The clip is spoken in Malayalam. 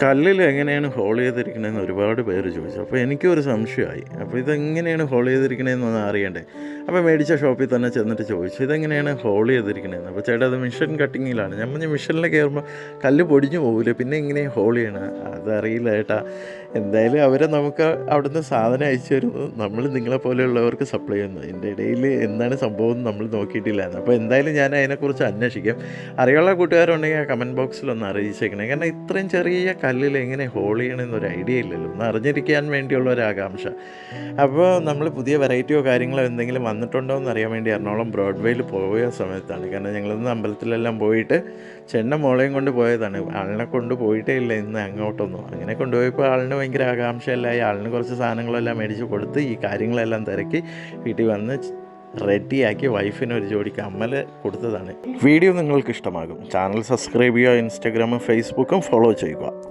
കല്ലിൽ എങ്ങനെയാണ് ഹോൾ ചെയ്തിരിക്കണതെന്ന് ഒരുപാട് പേര് ചോദിച്ചു. അപ്പോൾ എനിക്കൊരു സംശയമായി. അപ്പോൾ ഇതെങ്ങനെയാണ് ഹോൾ ചെയ്തിരിക്കണതെന്നൊന്ന് അറിയണ്ടേ. അപ്പോൾ മേടിച്ച ഷോപ്പിൽ തന്നെ ചെന്നിട്ട് ചോദിച്ചു, ഇതെങ്ങനെയാണ് ഹോൾ ചെയ്തിരിക്കണതെന്ന്. അപ്പോൾ ചേട്ടാ അത് മിഷൻ കട്ടിങ്ങിലാണ്. ഞാൻ പറഞ്ഞു മിഷനിൽ കയറുമ്പോൾ കല്ല് പൊടിഞ്ഞു പോകില്ലേ, പിന്നെ എങ്ങനെയാണ് ഹോൾ ചെയ്യണത്? അതറിയില്ല ചേട്ടാ. എന്തായാലും അവരെ നമുക്ക് അവിടുന്ന് സാധനം അയച്ചു തരുന്നു, നമ്മൾ നിങ്ങളെപ്പോലെയുള്ളവർക്ക് സപ്ലൈ ചെയ്യുന്നു. ഇതിൻ്റെ ഇടയിൽ എന്താണ് സംഭവം എന്ന് നമ്മൾ നോക്കിയിട്ടില്ലായിരുന്നു. അപ്പോൾ എന്തായാലും ഞാൻ അതിനെക്കുറിച്ച് അന്വേഷിക്കാം. അറിയാനുള്ള കൂട്ടുകാരുണ്ടെങ്കിൽ ആ കമൻറ്റ് ബോക്സിലൊന്ന് അറിയിച്ചേക്കണേ. കാരണം ഇത്രയും ചെറിയ കല്ലിൽ എങ്ങനെ ഹോൾ ചെയ്യണമെന്നൊരു ഐഡിയ ഇല്ലല്ലോ, ഒന്ന് അറിഞ്ഞിരിക്കാൻ വേണ്ടിയുള്ള ഒരു ആകാംക്ഷ. അപ്പോൾ നമ്മൾ പുതിയ വെറൈറ്റിയോ കാര്യങ്ങളോ എന്തെങ്കിലും വന്നിട്ടുണ്ടോ എന്ന് അറിയാൻ വേണ്ടി എറണാകുളം ബ്രോഡ്വേയിൽ പോയ സമയത്താണ്. കാരണം ഞങ്ങളിന്ന് അമ്പലത്തിലെല്ലാം പോയിട്ട് ചെണ്ണ മോളെയും കൊണ്ട് പോയതാണ്. ആളിനെ കൊണ്ട് പോയിട്ടേ ഇല്ല ഇന്ന് അങ്ങോട്ടൊന്നും. അങ്ങനെ കൊണ്ടുപോയപ്പോൾ ആളിന് ഭയങ്കര ആകാംക്ഷയല്ലായി. ആളിന് കുറച്ച് സാധനങ്ങളെല്ലാം മേടിച്ച് കൊടുത്ത് ഈ കാര്യങ്ങളെല്ലാം തിരക്കി വീട്ടിൽ വന്ന് റെഡിയാക്കി വൈഫിന് ഒരു ജോഡി കമ്മൽ കൊടുത്തതാണ്. വീഡിയോ നിങ്ങൾക്ക് ഇഷ്ടമാകും. ചാനൽ സബ്സ്ക്രൈബ് ചെയ്യുക, ഇൻസ്റ്റാഗ്രാമും ഫേസ്ബുക്കും ഫോളോ ചെയ്യുക.